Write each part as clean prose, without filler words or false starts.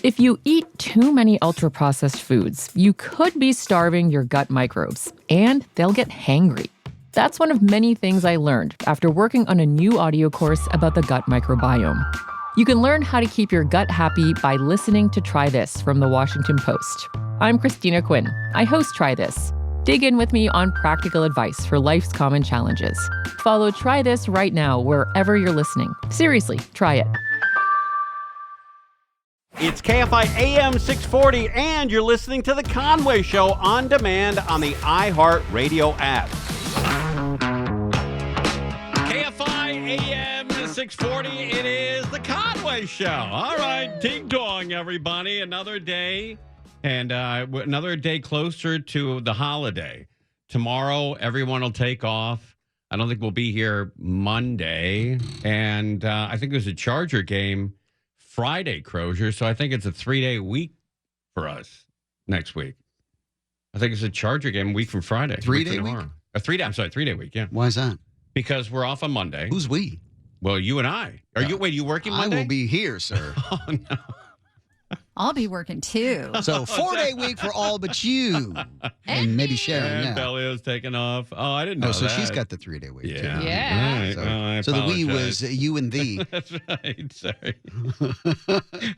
If you eat too many ultra-processed foods, you could be starving your gut microbes, and they'll get hangry. That's one of many things I learned after working on a new audio course about the gut microbiome. You can learn how to keep your gut happy by listening to Try This from the Washington Post. I'm Christina Quinn. I host Try This. Dig in with me on practical advice for life's common challenges. Follow Try This right now wherever you're listening. Seriously, try it. It's KFI AM 640, and you're listening to The Conway Show on demand on the iHeartRadio app. KFI AM 640, it is The Conway Show. All right, ding dong, everybody. Another day, and another day closer to the holiday. Tomorrow, everyone will take off. I don't think we'll be here Monday, and I think there's a Charger game Friday, Crozier, so I think it's a 3-day week for us next week. I think it's a Charger game a week from Friday. 3-day week? A 3-day week, yeah. Why is that? Because we're off on Monday. Who's we? Well, you and I. Are you working Monday? I will be here, sir. Oh, no. I'll be working too. So 4-day week for all but you. And maybe Sharon, yeah. Bellio's taking off. Oh, I didn't know so that. she's got the 3-day week, too. Yeah. All right. Well, So the we was you and thee. That's right. Sorry.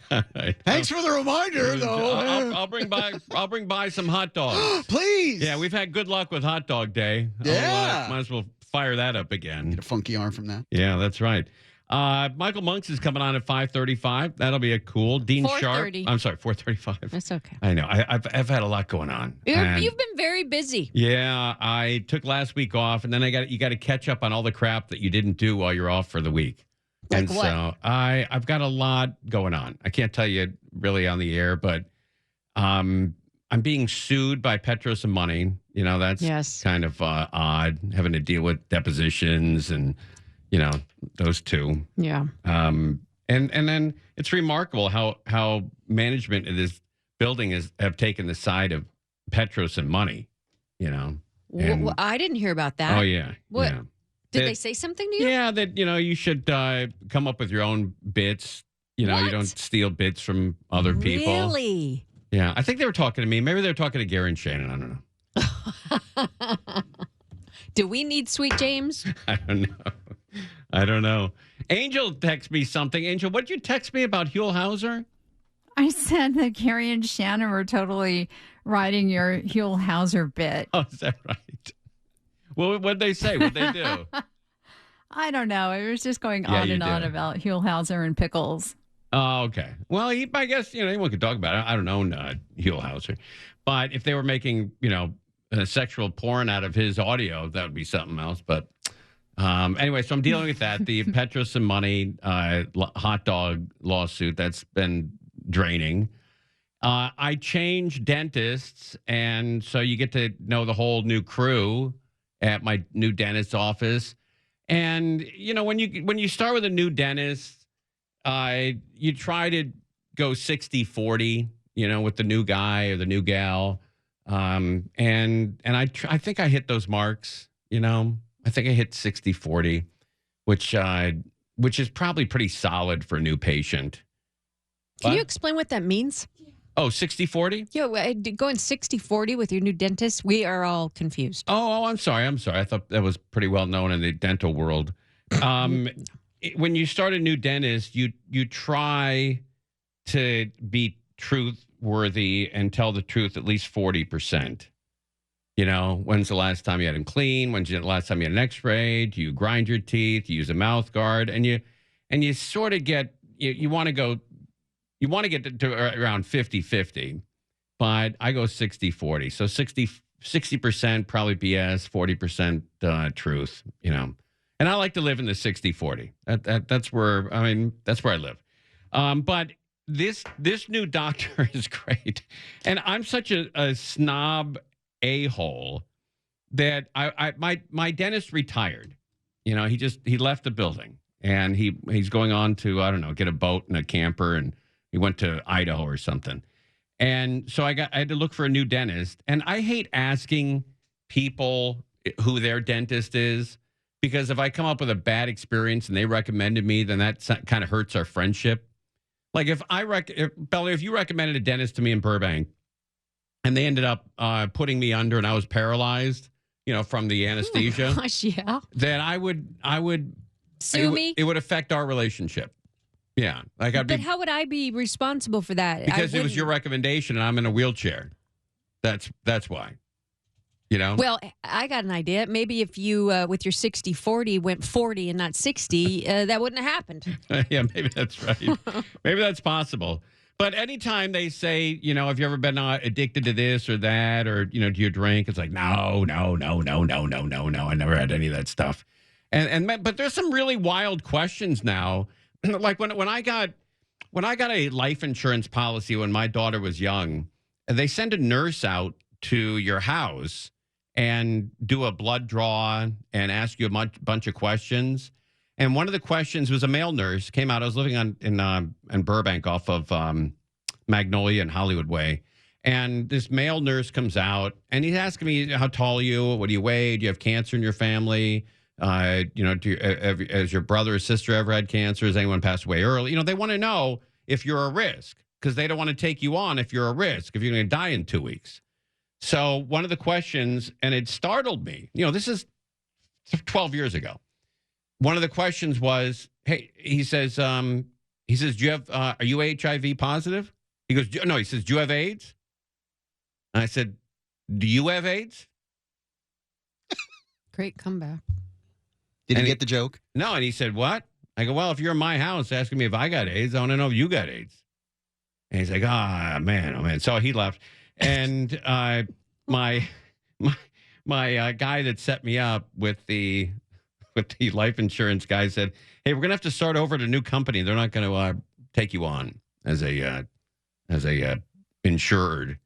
All right. Thanks for the reminder, though. I'll bring by some hot dogs. Please. Yeah, we've had good luck with Hot Dog Day. Yeah. Might as well fire that up again. Get a funky arm from that. Yeah, that's right. Michael Monks is coming on at 5:35. That'll be a cool. Dean Sharp. 4:30. I'm sorry, 4:35. That's okay. I know. I've had a lot going on. You've been very busy. Yeah, I took last week off, and then you got to catch up on all the crap that you didn't do while you're off for the week. Like what? So I've got a lot going on. I can't tell you really on the air, but I'm being sued by Petros and Money. You know, that's kind of odd, having to deal with depositions and, you know, those two. Yeah. And then it's remarkable how management of this building have taken the side of Petros and Money, you know. Well, I didn't hear about that. Oh, yeah. What? Yeah. Did they say something to you? Yeah, that, you know, you should come up with your own bits. You know, you don't steal bits from other people. Really? Yeah, I think they were talking to me. Maybe they were talking to Gary and Shannon. I don't know. Do we need Sweet James? I don't know. Angel texted me something. Angel, what did you text me about Huell Howser? I said that Carrie and Shannon were totally riding your Huell Howser bit. Oh, is that right? Well, what'd they say? What'd they do? I don't know. It was just going on and on about Huell Howser and pickles. Oh, okay. Well, I guess, you know, anyone could talk about it. I don't know Huell Howser. But if they were making, you know, sexual porn out of his audio, that would be something else. But anyway, so I'm dealing with that. The Petros and Money hot dog lawsuit, that's been draining. I changed dentists, and so you get to know the whole new crew at my new dentist's office. And, you know, when you start with a new dentist, you try to go 60-40, you know, with the new guy or the new gal. And I think I hit those marks, you know. I think I hit 60-40, which is probably pretty solid for a new patient. Can you explain what that means? Oh, 60-40? Yeah, going 60-40 with your new dentist, we are all confused. Oh, I'm sorry. I thought that was pretty well known in the dental world. When you start a new dentist, you try to be truthworthy and tell the truth at least 40%. You know, when's the last time you had them clean? When's the last time you had an x-ray? Do you grind your teeth? Do you use a mouth guard? And you sort of get, you want to get to around 50-50, but I go 60-40. So 60% probably BS, 40% truth, you know. And I like to live in the 60-40. That's where I live. But this new doctor is great. And I'm such a snob a-hole that my dentist retired. You know, he left the building, and he's going on to, I don't know, get a boat and a camper, and he went to Idaho or something. And so I had to look for a new dentist. And I hate asking people who their dentist is, because if I come up with a bad experience and they recommended me, then that kind of hurts our friendship. Like Belly, if you recommended a dentist to me in Burbank and they ended up putting me under and I was paralyzed, from the anesthesia, Gosh, yeah. then I would Sue me. It would affect our relationship. Yeah. Like But how would I be responsible for that? because it was your recommendation and I'm in a wheelchair. That's why. Well, I got an idea. Maybe if you, with your 60-40, went 40 and not 60, that wouldn't have happened. Yeah, maybe that's right. Maybe that's possible. But anytime they say, have you ever been addicted to this or that, or, do you drink? It's like, no. I never had any of that stuff. But there's some really wild questions now. Like when I got a life insurance policy when my daughter was young, they send a nurse out to your house and do a blood draw and ask you a bunch of questions. And one of the questions was a male nurse came out. I was living in Burbank off of Magnolia and Hollywood Way. And this male nurse comes out and he's asking me, how tall are you? What do you weigh? Do you have cancer in your family? Has your brother or sister ever had cancer? Has anyone passed away early? They want to know if you're a risk because they don't want to take you on if you're a risk, if you're going to die in 2 weeks. So one of the questions, and it startled me, this is 12 years ago. One of the questions was, hey, he says, do you have, are you HIV positive? He goes, no, he says, do you have AIDS? And I said, do you have AIDS? Great comeback. Did he get the joke? No, and he said, what? I go, well, if you're in my house asking me if I got AIDS, I want to know if you got AIDS. And he's like, oh, man. So he left. And my guy that set me up with the life insurance guy said, hey, we're going to have to start over at a new company. They're not going to take you on as a insured.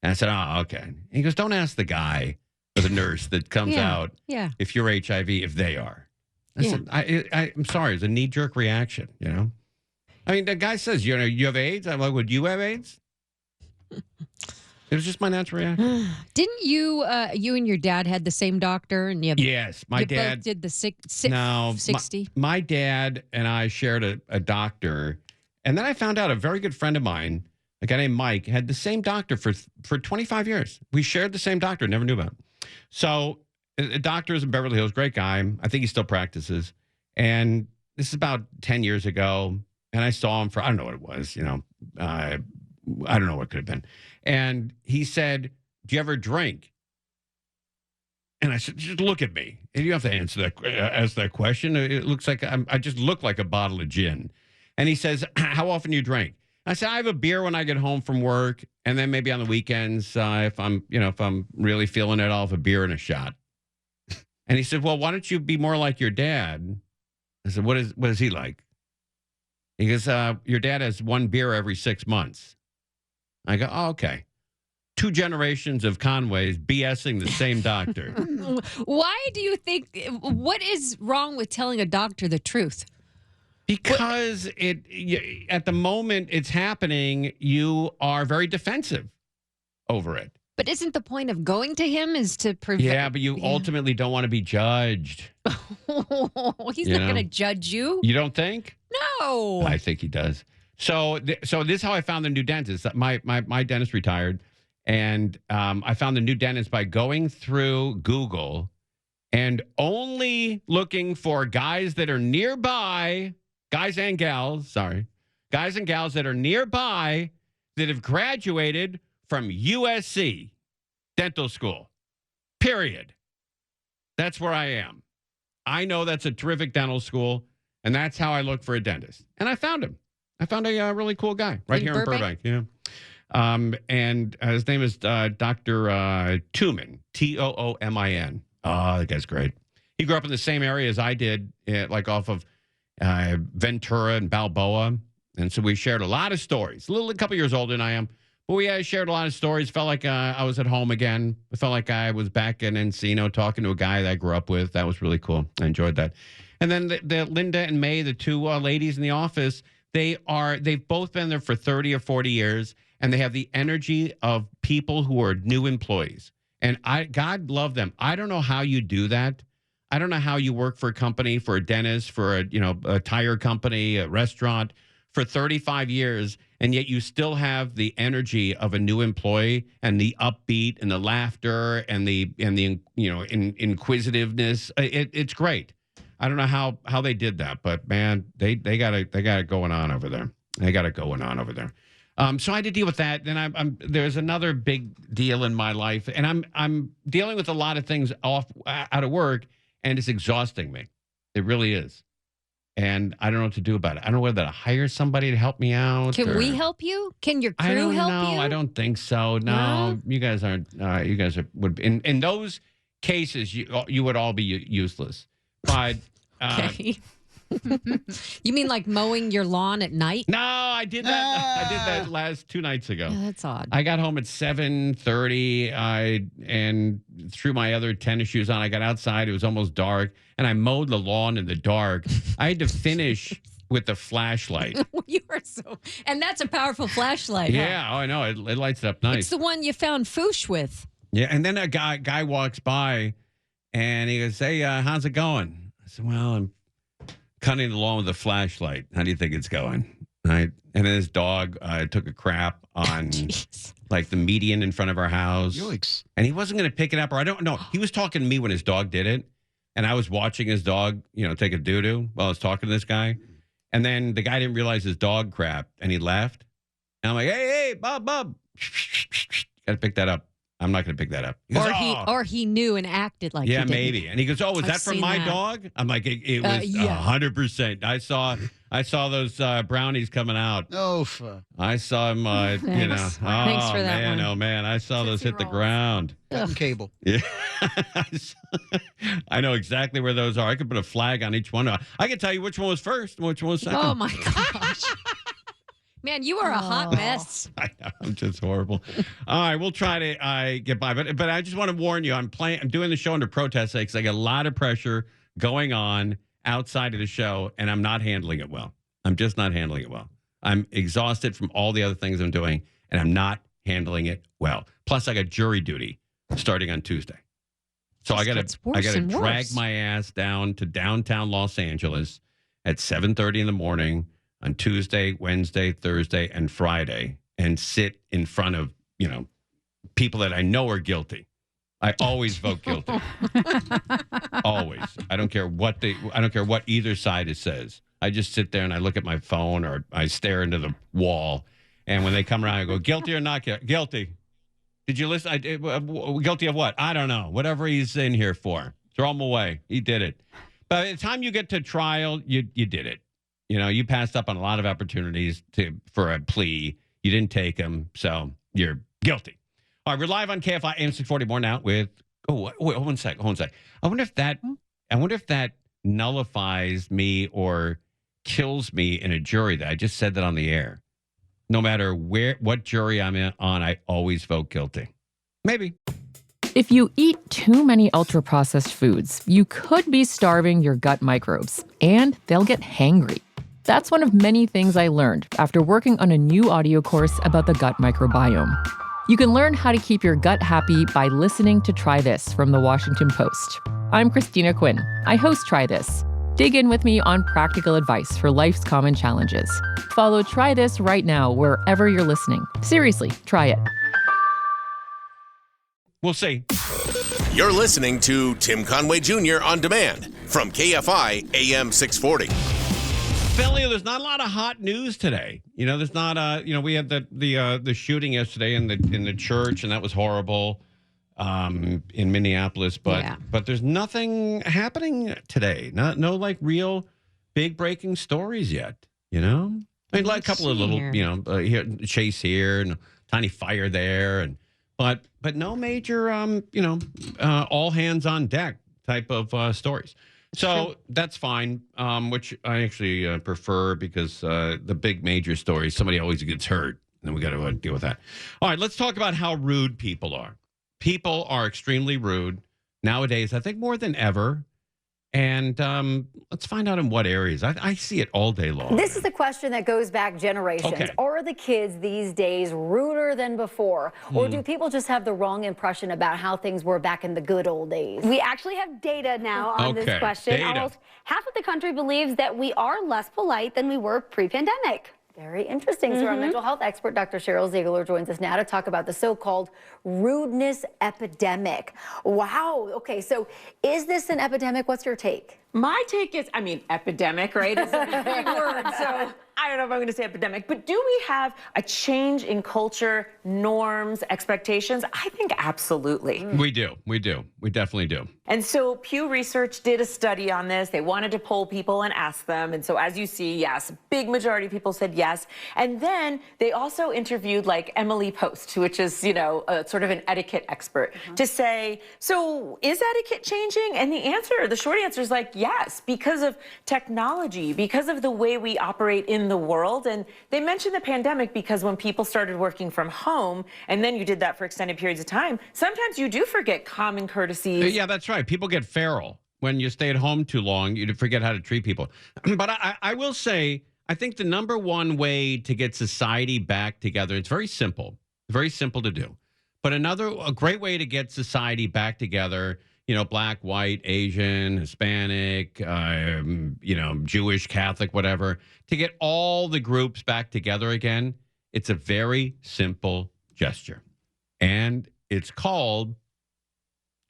And I said, oh, okay. And he goes, don't ask the guy or the nurse that comes out if you're HIV, if they are. I said, I'm sorry. It's a knee-jerk reaction, I mean, the guy says, you have AIDS? I'm like, would you have AIDS? It was just my natural reaction. Didn't you and your dad had the same doctor? And yes, my dad both did the 60. My dad and I shared a doctor. And then I found out a very good friend of mine, a guy named Mike, had the same doctor for 25 years. We shared the same doctor, never knew about him. So a doctor is in Beverly Hills, great guy. I think he still practices. And this is about 10 years ago. And I saw him for, I don't know what it was, I don't know what it could have been. And he said, do you ever drink? And I said, just look at me. And you have to ask that question. It looks like I just look like a bottle of gin. And he says, how often do you drink? I said, I have a beer when I get home from work. And then maybe on the weekends, if I'm really feeling it, I'll have a beer and a shot. And he said, well, why don't you be more like your dad? I said, what is he like? He goes, your dad has one beer every 6 months. I go, oh, okay. 2 generations of Conways BSing the same doctor. Why do you think, what is wrong with telling a doctor the truth? Because at the moment it's happening, you are very defensive over it. But isn't the point of going to him is to prevent? Yeah, but you ultimately don't want to be judged. He's not going to judge you. You don't think? No. I think he does. So this is how I found the new dentist. My dentist retired, and I found the new dentist by going through Google and only looking for guys that are nearby, guys and gals that are nearby that have graduated from USC dental school, period. That's where I am. I know that's a terrific dental school, and that's how I look for a dentist. And I found him. I found a really cool guy right here in Burbank. Yeah. And his name is Dr. Toomin, Toomin. Oh, that guy's great. He grew up in the same area as I did, like off of Ventura and Balboa. And so we shared a lot of stories. A couple years older than I am. But we shared a lot of stories. Felt like I was at home again. I felt like I was back in Encino talking to a guy that I grew up with. That was really cool. I enjoyed that. And then the Linda and May, the 2 ladies in the office, they've both been there for 30 or 40 years, and they have the energy of people who are new employees. And God love them. I don't know how you do that. I don't know how you work for a company, for a dentist, for a tire company, a restaurant, for 35 years, and yet you still have the energy of a new employee and the upbeat and the laughter and the inquisitiveness. It's great. I don't know how they did that, but man, they got it going on over there. They got it going on over there. So I had to deal with that. Then there's another big deal in my life, and I'm dealing with a lot of things out of work, and it's exhausting me. It really is. And I don't know what to do about it. I don't know whether to hire somebody to help me out. Can we help you? Can your crew help you? I don't think so. No, you guys aren't. You guys would. In those cases, you would all be useless. But okay. You mean like mowing your lawn at night? No, I did that. I did that last 2 nights ago. Yeah, that's odd. I got home at 7:30. And threw my other tennis shoes on. I got outside. It was almost dark, and I mowed the lawn in the dark. I had to finish with the flashlight. You are and that's a powerful flashlight. Yeah, huh? I know. It lights it up nice. It's the one you found Foosh with. Yeah, and then a guy walks by, and he goes, "Hey, how's it going?" I said, "Well, I'm cutting the lawn with a flashlight. How do you think it's going?" Right? And then his dog took a crap on like the median in front of our house. Yikes. And he wasn't going to pick it up, or I don't know. He was talking to me when his dog did it. And I was watching his dog, take a doo-doo while I was talking to this guy. And then the guy didn't realize his dog crapped, and he left. And I'm like, hey, Bob. Got to pick that up. I'm not going to pick that up. He goes, or he knew and acted like he didn't. Maybe. And he goes, "Oh, is that from my dog?" I'm like, it was 100%. I saw those brownies coming out. Oh, I saw him. Thanks. Thanks for that man, one. oh man, I saw those hit the ground. cable. Yeah, I know exactly where those are. I could put a flag on each one. I can tell you which one was first, and which one was second. Oh my gosh. Man, you are a hot mess. I know, I'm just horrible. All right, we'll try to get by, but I just want to warn you. I'm doing the show under protest because I got a lot of pressure going on outside of the show, and I'm not handling it well. I'm just not handling it well. I'm exhausted from all the other things I'm doing, and I'm not handling it well. Plus, I got jury duty starting on Tuesday, so I got to drag my ass down to downtown Los Angeles at 7:30 in the morning on Tuesday, Wednesday, Thursday, and Friday, and sit in front of, people that I know are guilty. I always vote guilty. Always. I don't care what either side says. I just sit there and I look at my phone, or I stare into the wall. And when they come around, I go, "Guilty or not guilty? Did you listen? Guilty of what? I don't know. Whatever he's in here for. Throw him away. He did it." By the time you get to trial, you did it. You passed up on a lot of opportunities for a plea. You didn't take them, so you're guilty. All right, we're live on KFI AM 640. More now with. Oh, wait, hold on a sec. I wonder if that nullifies me or kills me in a jury. That I just said that on the air. No matter what jury I'm on, I always vote guilty. Maybe. If you eat too many ultra-processed foods, you could be starving your gut microbes, and they'll get hangry. That's one of many things I learned after working on a new audio course about the gut microbiome. You can learn how to keep your gut happy by listening to Try This from the Washington Post. I'm Christina Quinn. I host Try This. Dig in with me on practical advice for life's common challenges. Follow Try This right now wherever you're listening. Seriously, try it. We'll see. You're listening to Tim Conway Jr. on demand from KFI AM 640. Philly, there's not a lot of hot news today. There's not. We had the shooting yesterday in the church, and that was horrible in Minneapolis. But there's nothing happening today. No like real big breaking stories yet. I mean, like a couple of little here, chase here and tiny fire there, but no major all hands on deck type of stories. So that's fine, which I actually prefer because the big major stories, somebody always gets hurt, and then we got to deal with that. All right, let's talk about how rude people are. People are extremely rude nowadays, I think more than ever. And let's find out in what areas. I see it all day long. This is a question that goes back generations. Okay. Are the kids these days ruder than before? Or do people just have the wrong impression about how things were back in the good old days? We actually have data now on this question. Almost half of the country believes that we are less polite than we were pre-pandemic. Very interesting. So our mental health expert, Dr. Cheryl Ziegler, joins us now to talk about the so-called rudeness epidemic. Wow. Okay, so is this an epidemic? What's your take? My take is, epidemic, right? It's a big word, so I don't know if I'm going to say epidemic, but do we have a change in culture, norms, expectations? I think absolutely. We do. We definitely do. And so Pew Research did a study on this. They wanted to poll people and ask them. And so as you see, yes, a big majority of people said yes. And then they also interviewed like Emily Post, which is, a sort of an etiquette expert, to say, so is etiquette changing? And the short answer is like, yes, because of technology, because of the way we operate in the world. And they mentioned the pandemic because when people started working from home, and then you did that for extended periods of time, sometimes you do forget common courtesies. Yeah, that's right. People get feral. When you stay at home too long, you forget how to treat people. But I will say, I think the number one way to get society back together, it's very simple to do. But a great way to get society back together, black, white, Asian, Hispanic, Jewish, Catholic, whatever, to get all the groups back together again, it's a very simple gesture. And it's called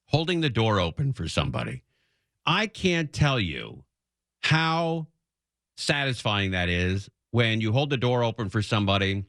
holding the door open for somebody. I can't tell you how satisfying that is when you hold the door open for somebody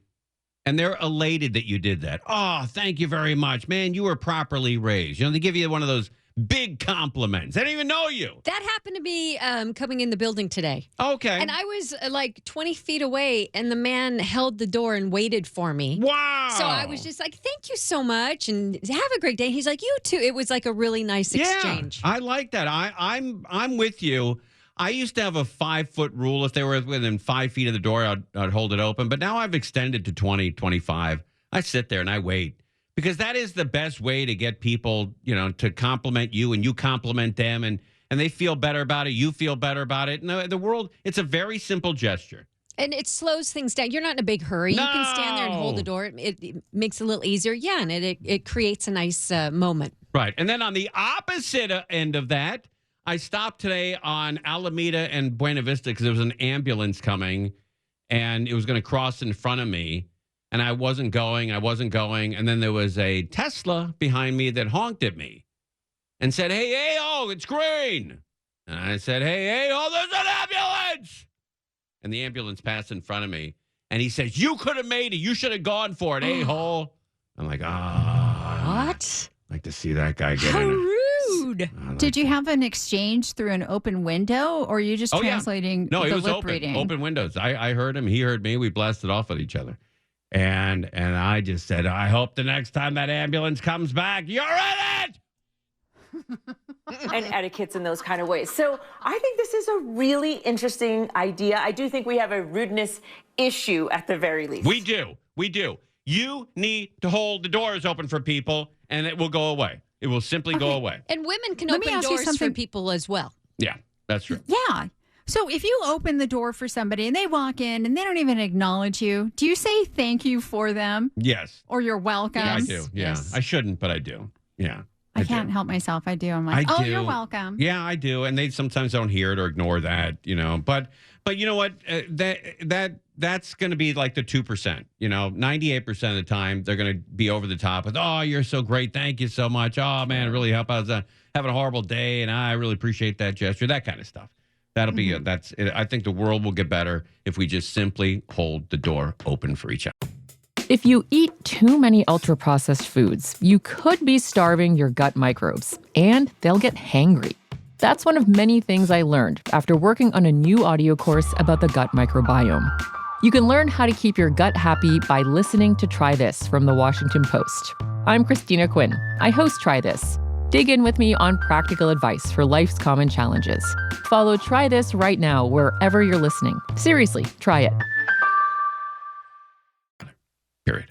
and they're elated that you did that. Oh, thank you very much. Man, you were properly raised. They give you one of those big compliments. They don't even know you. That happened to me coming in the building today. Okay. And I was like 20 feet away, and the man held the door and waited for me. Wow. So I was just like, thank you so much, and have a great day. He's like, you too. It was like a really nice exchange. I like that. I'm with you. I used to have a 5-foot rule. If they were within 5 feet of the door, I'd hold it open. But now I've extended to 20, 25. I sit there and I wait. Because that is the best way to get people, to compliment you and you compliment them and they feel better about it. You feel better about it. And the world, it's a very simple gesture. And it slows things down. You're not in a big hurry. No. You can stand there and hold the door. It makes it a little easier. Yeah, and it creates a nice moment. Right. And then on the opposite end of that, I stopped today on Alameda and Buena Vista because there was an ambulance coming and it was going to cross in front of me. And I wasn't going. And then there was a Tesla behind me that honked at me and said, hey, oh, it's green. And I said, hey, oh, there's an ambulance. And the ambulance passed in front of me. And he says, you could have made it. You should have gone for it, a-hole. I'm like, What? I'd like to see that guy get How in it. rude. Did you have an exchange through an open window, or are you just translating No, it the was lip open. reading? Open windows. I heard him. He heard me. We blasted off at each other. And I just said, I hope the next time that ambulance comes back, you're in it. And etiquettes in those kind of ways. So I think this is a really interesting idea. I do think we have a rudeness issue at the very least. We do. You need to hold the doors open for people, and it will go away. It will simply go away. And women can Let me open ask you doors for something. people as well. Yeah, that's true. Yeah. So if you open the door for somebody and they walk in and they don't even acknowledge you, do you say thank you for them? Yes. Or you're welcome? Yeah, I do. Yeah. Yes. I shouldn't, but I do. Yeah. I can't help myself. I do. I'm like, I oh, do. you're welcome. Yeah, I do. And they sometimes don't hear it or ignore that, But you know what? That's going to be like the 2%. 98% of the time, they're going to be over the top with, oh, you're so great. Thank you so much. Oh, man, really help. I was having a horrible day, and I really appreciate that gesture. That kind of stuff. That'll be I think the world will get better if we just simply hold the door open for each other. If you eat too many ultra-processed foods, you could be starving your gut microbes, and they'll get hangry. That's one of many things I learned after working on a new audio course about the gut microbiome. You can learn how to keep your gut happy by listening to Try This from the Washington Post. I'm Christina Quinn. I host Try This. Dig in with me on practical advice for life's common challenges. Follow Try This right now wherever you're listening. Seriously, try it. Period.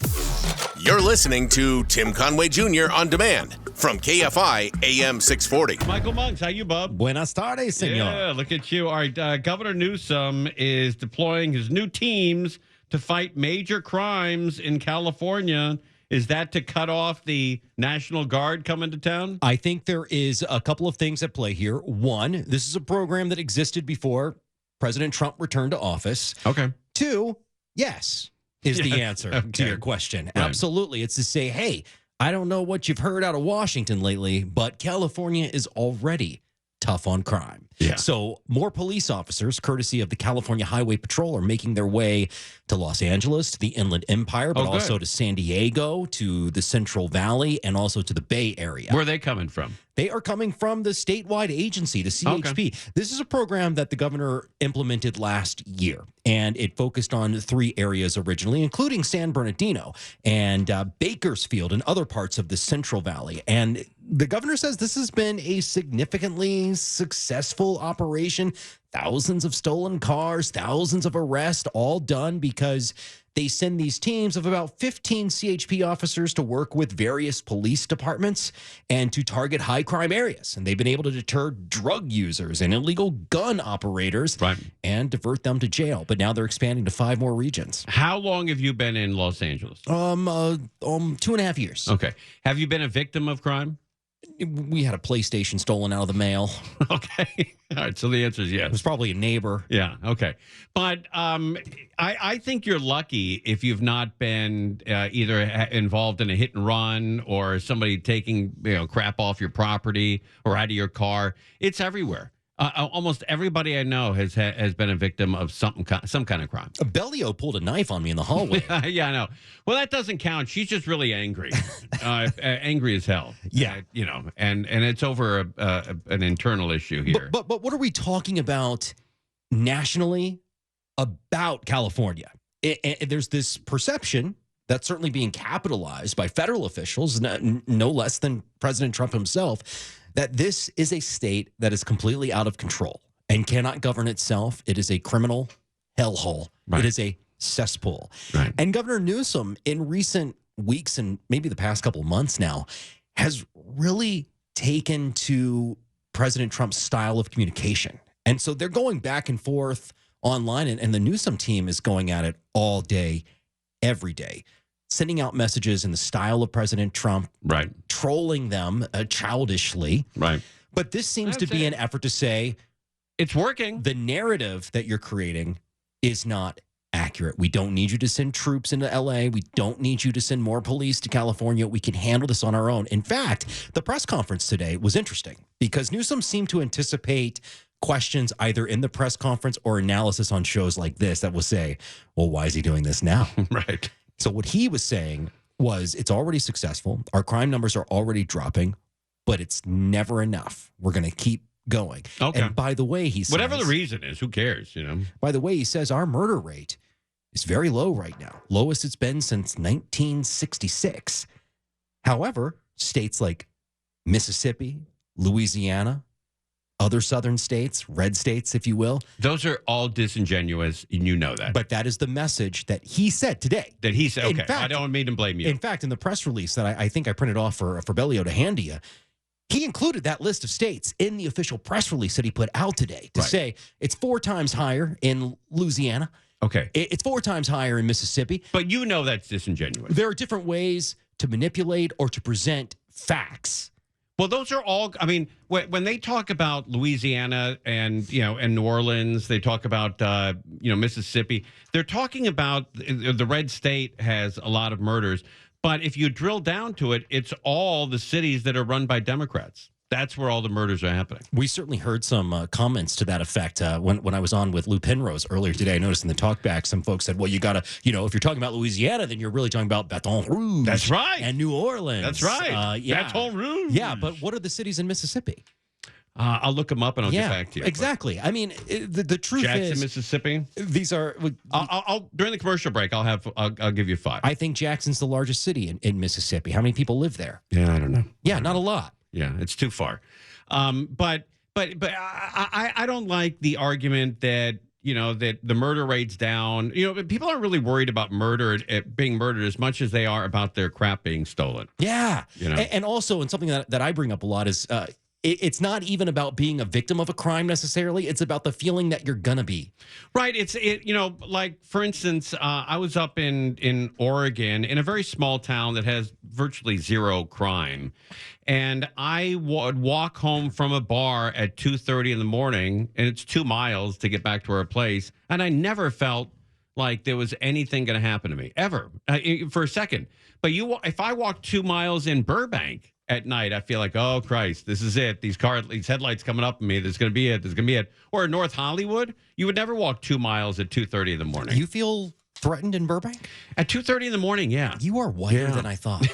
You're listening to Tim Conway Jr. on demand from KFI AM 640. Michael Monks, how you, bub? Buenas tardes, senor. Yeah, look at you. All right, Governor Newsom is deploying his new teams to fight major crimes in California. Is that to cut off the National Guard coming to town? I think there is a couple of things at play here. One, this is a program that existed before President Trump returned to office. Okay. Two, Yes, is the answer to your question. Right. Absolutely. It's to say, hey, I don't know what you've heard out of Washington lately, but California is already tough on crime. Yeah. So more police officers, courtesy of the California Highway Patrol, are making their way to Los Angeles, to the Inland Empire, but also to San Diego, to the Central Valley, and also to the Bay Area. Where are they coming from? They are coming from the statewide agency, the CHP. Okay. This is a program that the governor implemented last year, and it focused on 3 areas originally, including San Bernardino and Bakersfield and other parts of the Central Valley. And the governor says this has been a significantly successful operation. Thousands of stolen cars, thousands of arrests, all done because they send these teams of about 15 CHP officers to work with various police departments and to target high crime areas. And they've been able to deter drug users and illegal gun operators and divert them to jail. But now they're expanding to 5 more regions. How long have you been in Los Angeles? 2.5 years. Okay. Have you been a victim of crime? We had a PlayStation stolen out of the mail. Okay. All right. So the answer is yes. It was probably a neighbor. Yeah. Okay. But I think you're lucky if you've not been either involved in a hit and run or somebody taking crap off your property or out of your car. It's everywhere. Almost everybody I know has been a victim of some kind of crime. Bellio pulled a knife on me in the hallway. Yeah, I know. Well, that doesn't count. She's just really angry, angry as hell. Yeah, and it's over an internal issue here. But what are we talking about nationally about California? There's this perception that's certainly being capitalized by federal officials, no less than President Trump himself, that this is a state that is completely out of control and cannot govern itself. It is a criminal hellhole. It is a cesspool. And Governor Newsom, in recent weeks and maybe the past couple of months now, has really taken to President Trump's style of communication. And so they're going back and forth online, and the Newsom team is going at it all day, every day, sending out messages in the style of President Trump, trolling them childishly. But this seems to be an effort to say, it's working. The narrative that you're creating is not accurate. We don't need you to send troops into LA. We don't need you to send more police to California. We can handle this on our own. In fact, the press conference today was interesting because Newsom seemed to anticipate questions either in the press conference or analysis on shows like this that will say, well, why is he doing this now? So what he was saying was, it's already successful. Our crime numbers are already dropping, but it's never enough. We're going to keep going. And by the way, he says, whatever the reason is, who cares? By the way, he says our murder rate is very low right now. Lowest it's been since 1966. However, states like Mississippi, Louisiana, other southern states, red states, if you will. Those are all disingenuous, and you know that. But that is the message that he said today. That he said, okay, fact, I don't mean to blame you. In fact, in the press release that I think I printed off for Bellio to hand to you, he included that list of states in the official press release that he put out today to say it's 4 times higher in Louisiana. It's 4 times higher in Mississippi. But you know that's disingenuous. There are different ways to manipulate or to present facts. Well, those are all, I mean, when they talk about Louisiana and New Orleans, they talk about, Mississippi, they're talking about the red state has a lot of murders. But if you drill down to it, it's all the cities that are run by Democrats. That's where all the murders are happening. We certainly heard some comments to that effect when I was on with Lou Penrose earlier today. I noticed in the talkback, some folks said, well, you got to, if you're talking about Louisiana, then you're really talking about Baton Rouge. That's right. And New Orleans. That's right. Baton Rouge. Yeah, but what are the cities in Mississippi? I'll look them up and I'll get back to you. Exactly. I mean, the truth is, Jackson, Mississippi. These are. I'll during the commercial break. I'll give you 5. I think Jackson's the largest city in Mississippi. How many people live there? Yeah, I don't know. Yeah, not a lot. Yeah, it's too far. But I don't like the argument that that the murder rate's down. People aren't really worried about being murdered as much as they are about their crap being stolen. Yeah. And also, and something that I bring up a lot is it's not even about being a victim of a crime necessarily. It's about the feeling that you're gonna be. Right. Like for instance, I was up in Oregon in a very small town that has virtually zero crime. And I would walk home from a bar at 2:30 in the morning, and it's 2 miles to get back to our place. And I never felt like there was anything going to happen to me ever for a second. But if I walk 2 miles in Burbank at night, I feel like, oh Christ, this is it. These headlights coming up at me. This is going to be it. This is going to be it. Or in North Hollywood, you would never walk 2 miles at 2:30 in the morning. You feel threatened in Burbank? At 2:30 in the morning, yeah. You are whiter than I thought.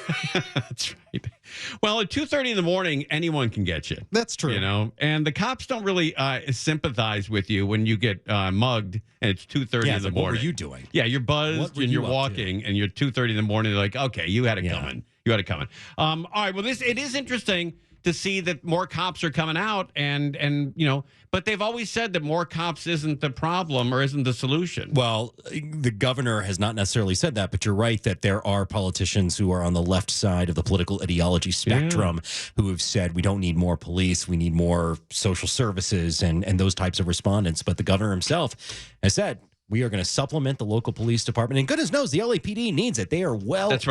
That's right. Well, at 2:30 in the morning, anyone can get you. That's true. You know, and the cops don't really sympathize with you when you get mugged and it's 2:30 in the like, morning. what were you doing? Yeah, you're buzzed and you're walking and you're 2:30 in the morning. They're like, okay, you had it coming. You had it coming. All right. Well, it is interesting to see that more cops are coming out and you know, but they've always said that more cops isn't the problem or isn't the solution. Well, the governor has not necessarily said that, but you're right that there are politicians who are on the left side of the political ideology spectrum who have said we don't need more police, we need more social services and those types of respondents. But the governor himself has said we are going to supplement the local police department. And goodness knows the LAPD needs it. They are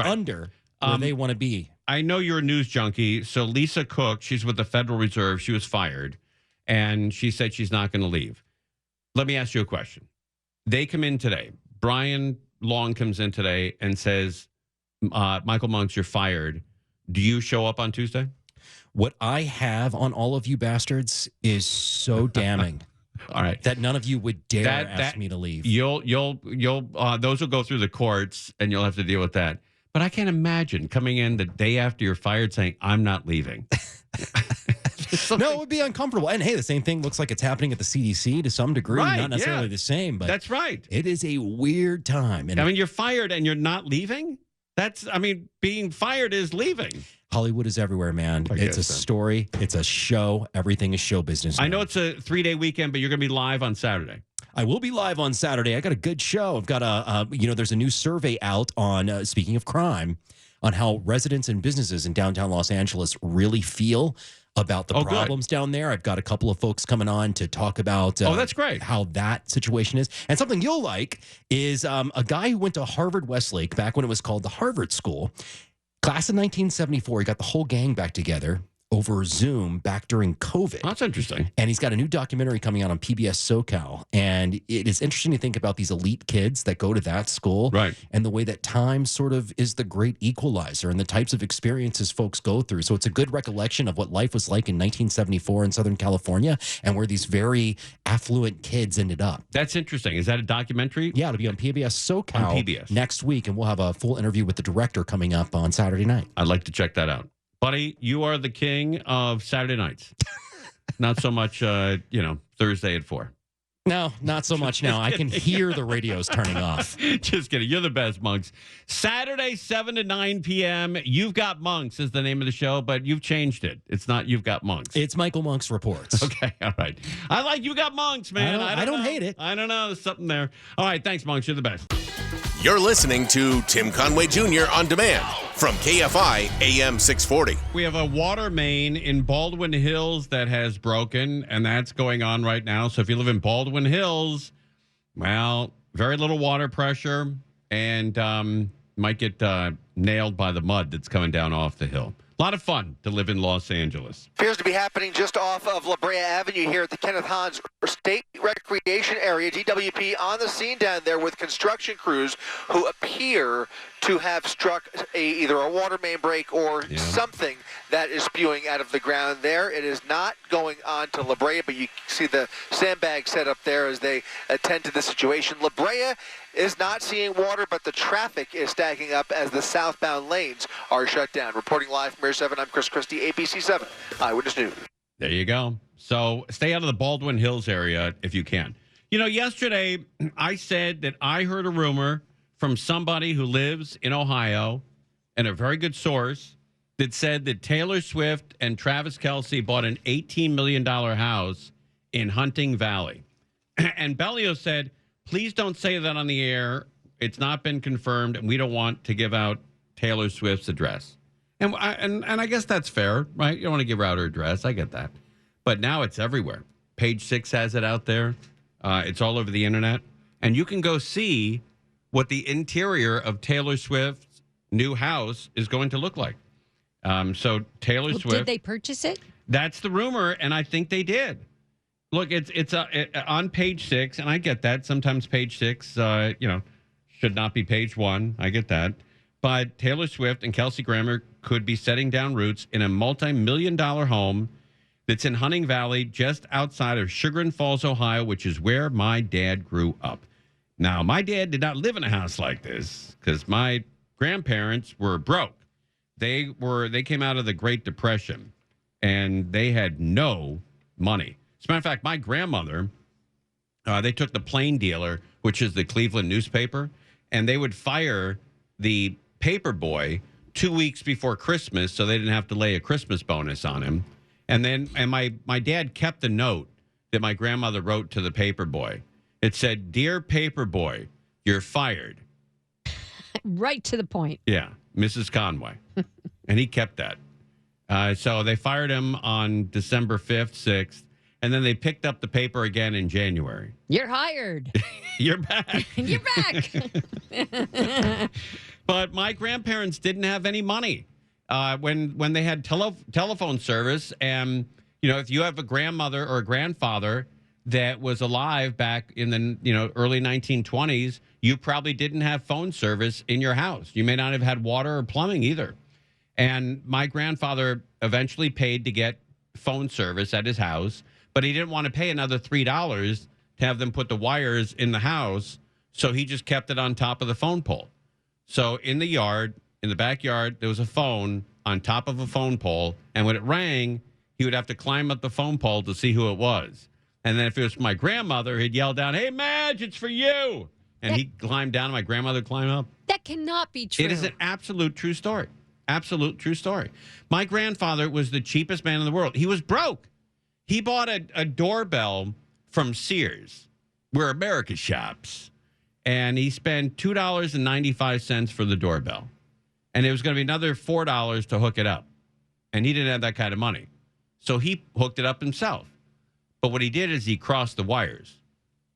under where they want to be. I know you're a news junkie. So Lisa Cook, she's with the Federal Reserve. She was fired, and she said she's not going to leave. Let me ask you a question. They come in today. Brian Long comes in today and says, Michael Monks, you're fired. Do you show up on Tuesday? What I have on all of you bastards is so damning. All right. That none of you would dare ask me to leave. You'll those will go through the courts, and you'll have to deal with that. But I can't imagine coming in the day after you're fired saying, I'm not leaving. No, it would be uncomfortable. And hey, the same thing looks like it's happening at the CDC to some degree. Right, not necessarily the same, but that's right. It is a weird time. And I mean, you're fired and you're not leaving? Being fired is leaving. Hollywood is everywhere, man. It's a story. It's a show. Everything is show business now. I know it's a 3-day weekend, but you're going to be live on Saturday. I will be live on Saturday. I got a good show. I've got there's a new survey out on, speaking of crime, on how residents and businesses in downtown Los Angeles really feel about the problems down there. I've got a couple of folks coming on to talk about that's great. How that situation is. And something you'll like is a guy who went to Harvard Westlake back when it was called the Harvard School. Class of 1974. He got the whole gang back together over Zoom back during COVID. That's interesting. And he's got a new documentary coming out on PBS SoCal. And it is interesting to think about these elite kids that go to that school. Right. And the way that time sort of is the great equalizer and the types of experiences folks go through. So it's a good recollection of what life was like in 1974 in Southern California and where these very affluent kids ended up. That's interesting. Is that a documentary? Yeah, it'll be on PBS SoCal on PBS next week. And we'll have a full interview with the director coming up on Saturday night. I'd like to check that out. Buddy, you are the king of Saturday nights. Not so much, Thursday at 4. No, not so much now. I can hear the radios turning off. Just kidding. You're the best, Monks. Saturday, 7 to 9 p.m. You've Got Monks is the name of the show, but you've changed it. It's not You've Got Monks. It's Michael Monks Reports. Okay, all right. I like You Got Monks, man. I don't hate it. I don't know. There's something there. All right, thanks, Monks. You're the best. You're listening to Tim Conway Jr. on demand from KFI AM 640. We have a water main in Baldwin Hills that has broken, and that's going on right now. So if you live in Baldwin Hills, well, very little water pressure, and might get nailed by the mud that's coming down off the hill. A lot of fun to live in Los Angeles. Appears to be happening just off of La Brea Avenue here at the Kenneth Hans State Recreation Area. DWP on the scene down there with construction crews who appear to have struck either a water main break or something that is spewing out of the ground there. It is not going on to La Brea, but you see the sandbag set up there as they attend to the situation. La Brea is not seeing water, but the traffic is stacking up as the southbound lanes are shut down. Reporting live from Area 7, I'm Chris Christie, ABC 7 Eyewitness News. There you go. So stay out of the Baldwin Hills area if you can. You know, yesterday I said that I heard a rumor from somebody who lives in Ohio and a very good source that said that Taylor Swift and Travis Kelce bought an $18 million house in Hunting Valley. And Bellio said, please don't say that on the air. It's not been confirmed, and we don't want to give out Taylor Swift's address. And I guess that's fair, right? You don't want to give out her address. I get that. But now it's everywhere. Page 6 has it out there. It's all over the internet. And you can go see what the interior of Taylor Swift's new house is going to look like. So Taylor Swift. Did they purchase it? That's the rumor, and I think they did. Look, it's on page 6, and I get that. Sometimes page 6, should not be page 1. I get that. But Taylor Swift and Kelsey Grammer could be setting down roots in a multi-million-dollar home that's in Hunting Valley, just outside of Sugar Falls, Ohio, which is where my dad grew up. Now, my dad did not live in a house like this because my grandparents were broke. They came out of the Great Depression, and they had no money. As a matter of fact, my grandmother, they took the Plain Dealer, which is the Cleveland newspaper, and they would fire the paper boy 2 weeks before Christmas so they didn't have to lay a Christmas bonus on him. And my dad kept the note that my grandmother wrote to the paper boy. It said, "Dear paper boy, you're fired." Right to the point. Yeah, Mrs. Conway. And he kept that. So they fired him on December 5th, 6th. And then they picked up the paper again in January. You're hired. You're back. You're back. But my grandparents didn't have any money when they had telephone service. And, if you have a grandmother or a grandfather that was alive back in the early 1920s, you probably didn't have phone service in your house. You may not have had water or plumbing either. And my grandfather eventually paid to get phone service at his house, but he didn't want to pay another $3 to have them put the wires in the house, so he just kept it on top of the phone pole. So in the backyard, there was a phone on top of a phone pole, and when it rang, he would have to climb up the phone pole to see who it was. And then if it was my grandmother, he'd yell down, "Hey, Madge, it's for you!" And he'd climb down, and my grandmother would climb up. That cannot be true. It is an absolute true story. Absolute true story. My grandfather was the cheapest man in the world. He was broke. He bought a doorbell from Sears, where America shops, and he spent $2.95 for the doorbell. And it was going to be another $4 to hook it up. And he didn't have that kind of money. So he hooked it up himself. But what he did is he crossed the wires.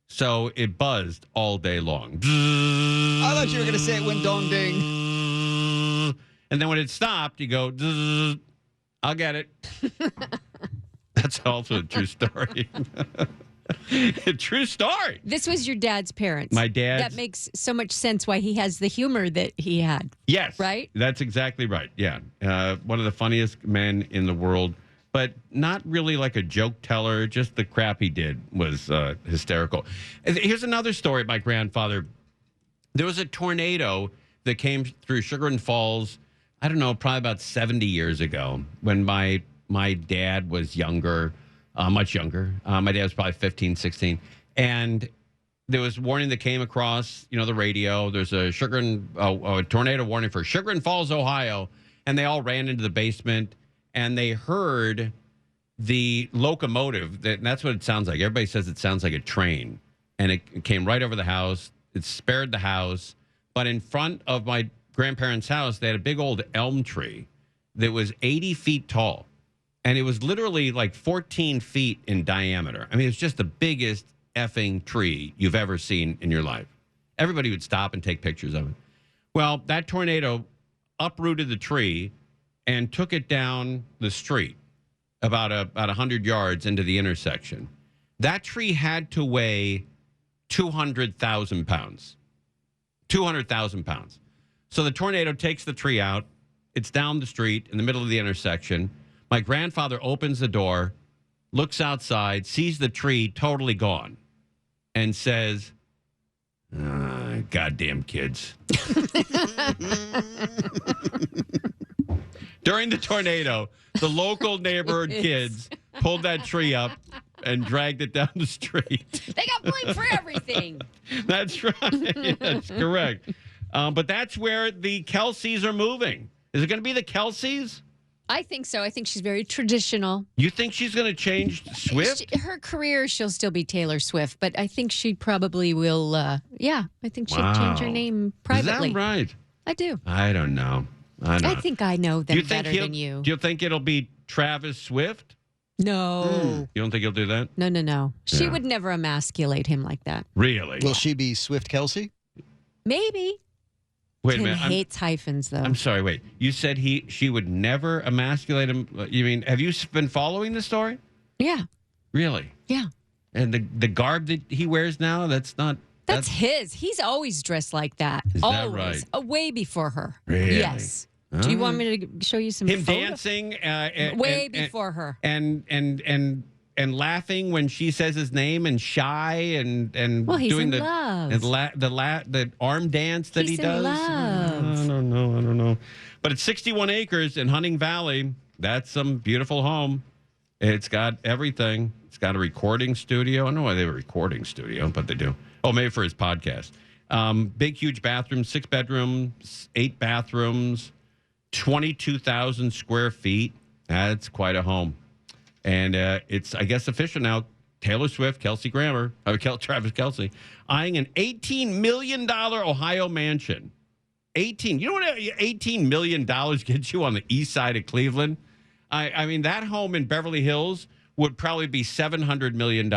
So it buzzed all day long. I thought you were going to say it went dong ding. And then when it stopped, you go, "I'll get it." That's also a true story. A true story. This was your dad's parents. My dad's. That makes so much sense why he has the humor that he had. Yes. Right? That's exactly right. Yeah. One of the funniest men in the world, but not really like a joke teller. Just the crap he did was hysterical. Here's another story of my grandfather. There was a tornado that came through Sugar Falls, I don't know, probably about 70 years ago when my dad was younger, much younger. My dad was probably 15, 16. And there was warning that came across, the radio. There's a tornado warning for Sugar Falls, Ohio. And they all ran into the basement and they heard the locomotive. And that's what it sounds like. Everybody says it sounds like a train. And it came right over the house. It spared the house. But in front of my grandparents' house, they had a big old elm tree that was 80 feet tall. And it was literally like 14 feet in diameter. I mean, it's just the biggest effing tree you've ever seen in your life. Everybody would stop and take pictures of it. Well, that tornado uprooted the tree and took it down the street about 100 yards into the intersection. That tree had to weigh 200,000 pounds. 200,000 pounds. So the tornado takes the tree out. It's down the street in the middle of the intersection. My grandfather opens the door, looks outside, sees the tree totally gone, and says, "Goddamn kids." During the tornado, the local neighborhood kids pulled that tree up and dragged it down the street. They got blamed for everything. That's right. That's correct. But that's where the Kelseys are moving. Is it going to be the Kelseys? I think so. I think she's very traditional. You think she's going to change Swift? Her career, she'll still be Taylor Swift, but I think she probably will. I think she'll change her name privately. Is that right? I do. I don't know. I think I know them better than you. Do you think it'll be Travis Swift? No. You don't think he'll do that? No. She would never emasculate him like that. Really? Will she be Swift Kelsey? Maybe. Wait a Tim minute. hates hyphens, though. I'm sorry. Wait. You said she would never emasculate him. You mean, have you been following the story? Yeah. Really? Yeah. And the garb that he wears now, that's his. He's always dressed like that. Is that always. right? Way before her. Really? Yes. Do you want me to show you some him photos? dancing way before her and laughing when she says his name and shy and well, he's doing in love. the arm dance that he does. In love. I don't know. But it's 61 acres in Hunting Valley. That's some beautiful home. It's got everything. It's got a recording studio. I don't know why they have a recording studio, but they do. Oh, maybe for his podcast. Big, huge bathroom, 6 bedrooms, 8 bathrooms, 22,000 square feet. That's quite a home. And it's, I guess, official now. Taylor Swift, Travis Kelce, eyeing an $18 million Ohio mansion. You know what $18 million gets you on the east side of Cleveland? I mean, that home in Beverly Hills would probably be $700 million.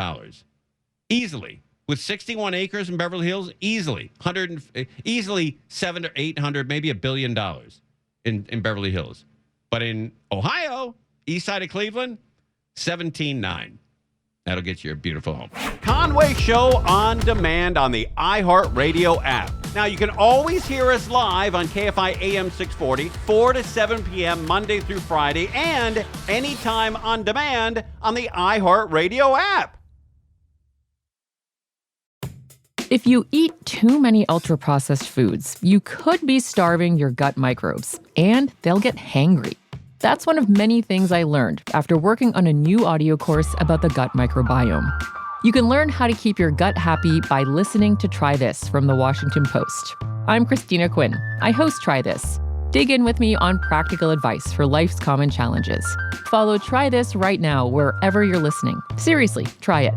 Easily. With 61 acres in Beverly Hills, easily 700 or 800, maybe $1 billion in Beverly Hills. But in Ohio, east side of Cleveland, 17.9. That'll get you a beautiful home. Conway Show on demand on the iHeartRadio app. Now, you can always hear us live on KFI AM 640, 4 to 7 p.m. Monday through Friday, and anytime on demand on the iHeartRadio app. If you eat too many ultra-processed foods, you could be starving your gut microbes, and they'll get hangry. That's one of many things I learned after working on a new audio course about the gut microbiome. You can learn how to keep your gut happy by listening to Try This from the Washington Post. I'm Christina Quinn. I host Try This. Dig in with me on practical advice for life's common challenges. Follow Try This right now wherever you're listening. Seriously, try it.